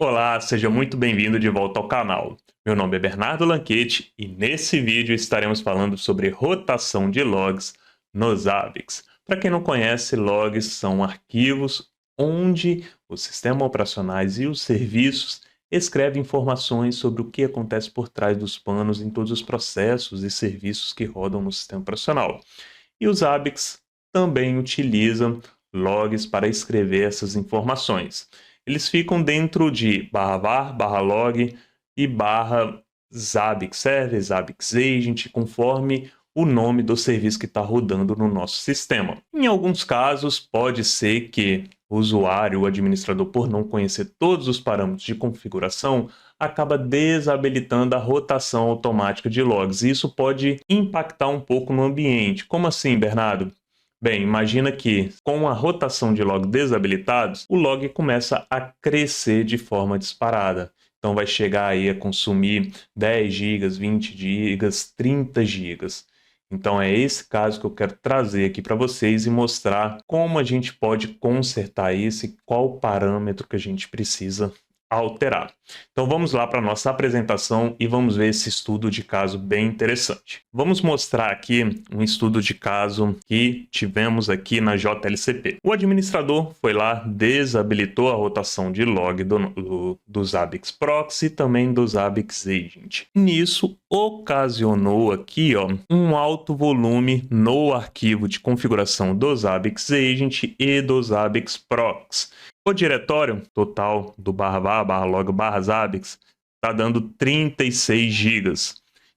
Olá, seja muito bem-vindo de volta ao canal. Meu nome é Bernardo Lanquete e nesse vídeo estaremos falando sobre rotação de logs nos ABICS. Para quem não conhece, logs são arquivos onde os sistemas operacionais e os serviços escrevem informações sobre o que acontece por trás dos panos em todos os processos e serviços que rodam no sistema operacional. E os ABICS também utilizam logs para escrever essas informações. Eles ficam dentro de /var, /log e /zabbix server, zabbix agent, conforme o nome do serviço que está rodando no nosso sistema. Em alguns casos, pode ser que o usuário, o administrador, por não conhecer todos os parâmetros de configuração, acaba desabilitando a rotação automática de logs. Isso pode impactar um pouco no ambiente. Como assim, Bernardo? Bem, imagina que com a rotação de log desabilitados, o log começa a crescer de forma disparada. Então vai chegar aí a consumir 10 GB, 20 GB, 30 GB. Então é esse caso que eu quero trazer aqui para vocês e mostrar como a gente pode consertar isso e qual parâmetro que a gente precisa alterar. Então vamos lá para a nossa apresentação e vamos ver esse estudo de caso bem interessante. Vamos mostrar aqui um estudo de caso que tivemos aqui na JLCP. O administrador foi lá, desabilitou a rotação de log do Zabbix Proxy e também do Zabbix Agent. Nisso, ocasionou aqui um alto volume no arquivo de configuração do Zabbix Agent e do Zabbix Proxy. O diretório total do /var, /log, /zabbix está dando 36 GB.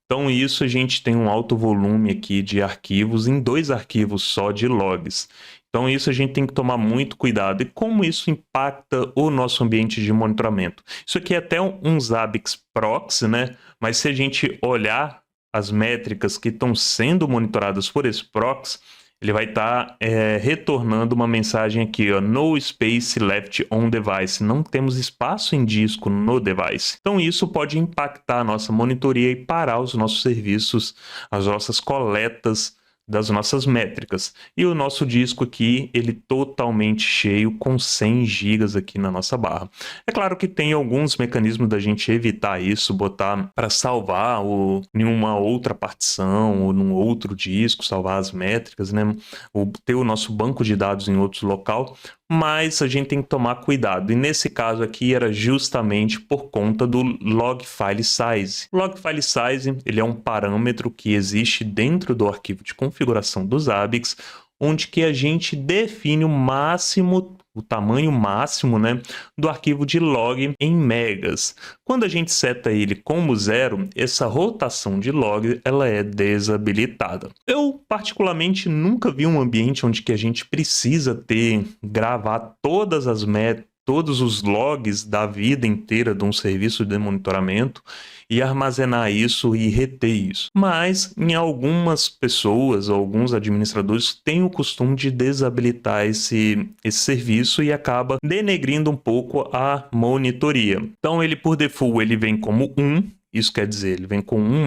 Então isso a gente tem um alto volume aqui de arquivos em 2 arquivos só de logs. Então isso a gente tem que tomar muito cuidado. E como isso impacta o nosso ambiente de monitoramento? Isso aqui é até um Zabbix Proxy, né? Mas se a gente olhar as métricas que estão sendo monitoradas por esse proxy, ele vai estar retornando uma mensagem aqui, ó, no space left on device. Não temos espaço em disco no device. Então isso pode impactar a nossa monitoria e parar os nossos serviços, as nossas coletas das nossas métricas. E o nosso disco aqui, ele totalmente cheio com 100 GB aqui na nossa barra. É claro que tem alguns mecanismos da gente evitar isso, botar para salvar em uma outra partição ou num outro disco, salvar as métricas, né? Ou ter o nosso banco de dados em outro local, mas a gente tem que tomar cuidado. E nesse caso aqui era justamente por conta do log file size. O log file size, ele é um parâmetro que existe dentro do arquivo de configuração dos ABICS, onde que a gente define o tamanho máximo, né, do arquivo de log em megas. Quando a gente seta ele como 0, essa rotação de log ela é desabilitada. Eu particularmente nunca vi um ambiente onde que a gente precisa gravar todas as métricas, todos os logs da vida inteira de um serviço de monitoramento e armazenar isso e reter isso. Mas em algumas pessoas, alguns administradores têm o costume de desabilitar esse serviço e acaba denegrindo um pouco a monitoria. Então ele por default ele vem como 1. Isso quer dizer, ele vem com 1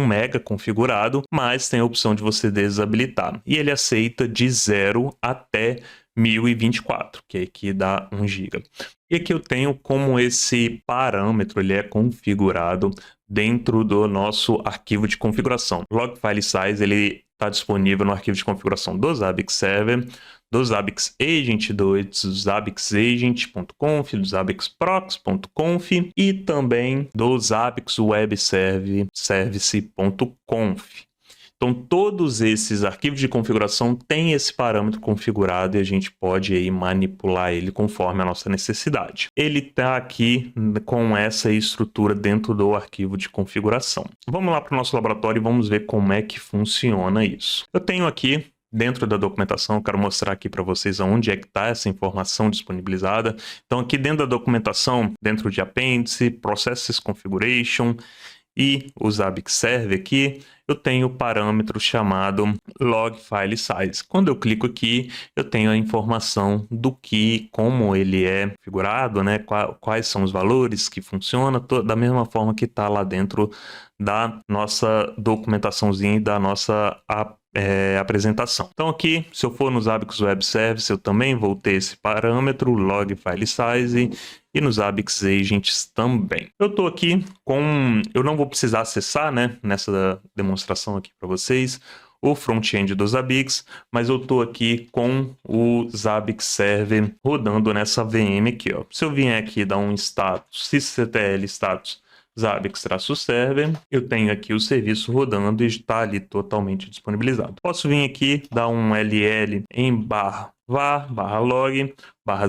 mega configurado, mas tem a opção de você desabilitar. E ele aceita de 0 até 1024, que aqui dá 1 GB. E aqui eu tenho como esse parâmetro ele é configurado dentro do nosso arquivo de configuração. Log file size ele está disponível no arquivo de configuração do Zabbix Server, do Zabbix Agent, do zabbixagent.conf, do zabbixproxy.conf e também do Zabbix Web Service.conf. Então, todos esses arquivos de configuração têm esse parâmetro configurado e a gente pode aí manipular ele conforme a nossa necessidade. Ele está aqui com essa estrutura dentro do arquivo de configuração. Vamos lá para o nosso laboratório e vamos ver como é que funciona isso. Eu tenho aqui dentro da documentação, eu quero mostrar aqui para vocês onde é que está essa informação disponibilizada. Então, aqui dentro da documentação, dentro de apêndice, Processes Configuration e o Zabbix Server aqui, eu tenho o parâmetro chamado log file size. Quando eu clico aqui, eu tenho a informação do como ele é configurado, né? Quais são os valores que funciona, da mesma forma que está lá dentro da nossa documentaçãozinha e da nossa apresentação. Então aqui, se eu for nos Zabbix Web Service, eu também vou ter esse parâmetro log file size e nos Zabbix Agents também. Eu estou aqui eu não vou precisar acessar, né, nessa demonstração aqui para vocês, o front-end do Zabbix, mas eu estou aqui com o Zabbix Server rodando nessa VM aqui, ó. Se eu vier aqui dar um status, sysctl status Zabbix-server, eu tenho aqui o serviço rodando e está ali totalmente disponibilizado. Posso vir aqui, dar um ll em /var/log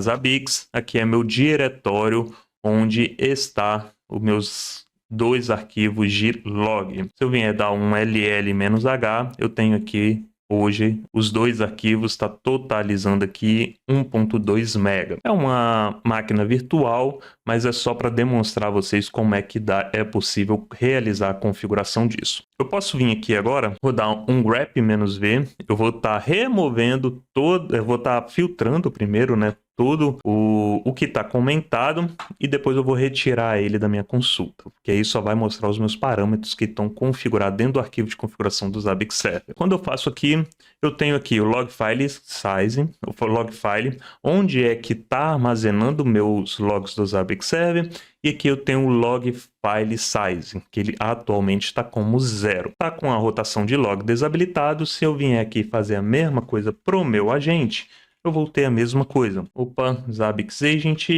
/zabbix. Aqui é meu diretório onde está os meus dois arquivos de log. Se eu vier dar um ll-h, eu tenho aqui hoje os dois arquivos, está totalizando aqui 1.2 MB. É uma máquina virtual, mas é só para demonstrar a vocês como é que é possível realizar a configuração disso. Eu posso vir aqui agora, vou dar um grep-v, eu vou estar removendo eu vou estar filtrando primeiro, né, todo o que está comentado e depois eu vou retirar ele da minha consulta, porque aí só vai mostrar os meus parâmetros que estão configurados dentro do arquivo de configuração do Zabbix Server. Quando eu faço aqui, eu tenho aqui o log file size, o log file, onde é que está armazenando meus logs do Zabbix Server, e aqui eu tenho o log file size, que ele atualmente está como 0. Está com a rotação de log desabilitado. Se eu vier aqui fazer a mesma coisa para o meu agente, eu vou ter a mesma coisa. Opa, Zabbix Agent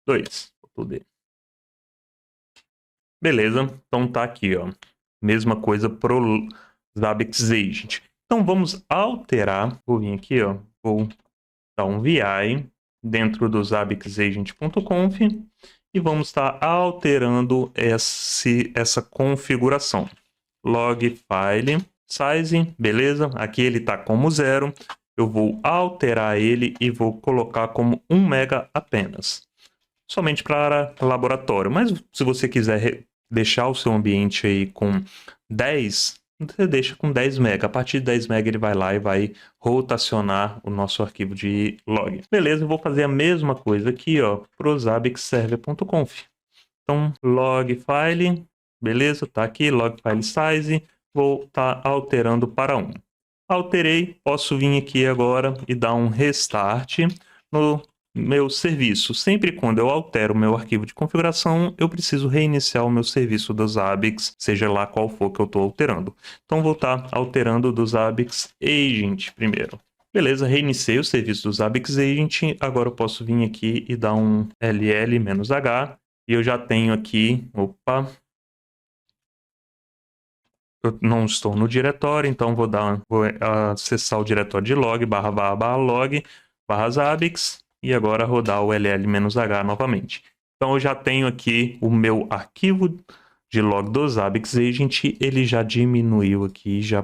2. Beleza, então tá aqui, ó. Mesma coisa pro Zabbix Agent. Então vamos alterar. Vou vir aqui, ó. Vou dar um VI dentro do zabbixagent.conf e vamos estar alterando essa configuração. Log file size, beleza? Aqui ele está como 0. Eu vou alterar ele e vou colocar como 1 MB apenas. Somente para laboratório. Mas se você quiser deixar o seu ambiente aí com 10, você deixa com 10 MB. A partir de 10 MB ele vai lá e vai rotacionar o nosso arquivo de log. Beleza, eu vou fazer a mesma coisa aqui, ó, para o zabbixserver.conf. Então, log file, beleza, tá aqui, log file size, vou estar alterando para 1. Alterei, posso vir aqui agora e dar um restart no meu serviço. Sempre quando eu altero o meu arquivo de configuração, eu preciso reiniciar o meu serviço do Zabbix, seja lá qual for que eu estou alterando. Então vou estar alterando do Zabbix Agent primeiro. Beleza, reiniciei o serviço do Zabbix Agent. Agora eu posso vir aqui e dar um ll-h. E eu já tenho aqui, opa, eu não estou no diretório, então vou acessar o diretório de log, /log, /zabbix, e agora rodar o ll-h novamente. Então eu já tenho aqui o meu arquivo de log do Zabbix Agent, ele já diminuiu aqui, já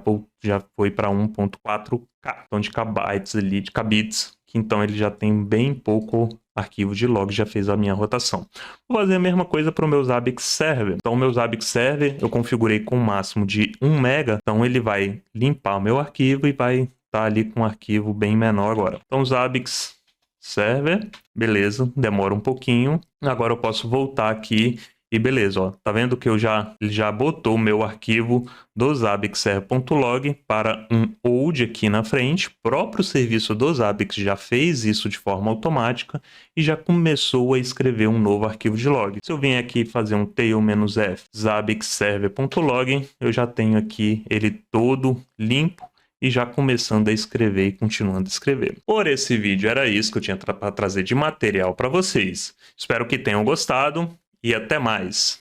foi para 1.4K, então de kbytes ali, de kbits, que então ele já tem bem pouco arquivo de log, já fez a minha rotação. Vou fazer a mesma coisa para o meu Zabbix Server. Então o meu Zabbix Server eu configurei com um máximo de 1 MB, então ele vai limpar o meu arquivo e vai estar ali com um arquivo bem menor agora. Então Zabbix Server, beleza, demora um pouquinho. Agora eu posso voltar aqui e beleza, ó, tá vendo que ele já botou o meu arquivo do zabbixserver.log para um old aqui na frente. O próprio serviço do Zabbix já fez isso de forma automática e já começou a escrever um novo arquivo de log. Se eu vier aqui fazer um tail-f zabbixserver.log, eu já tenho aqui ele todo limpo e já começando a escrever e continuando a escrever. Por esse vídeo era isso que eu tinha para trazer de material para vocês. Espero que tenham gostado. E até mais!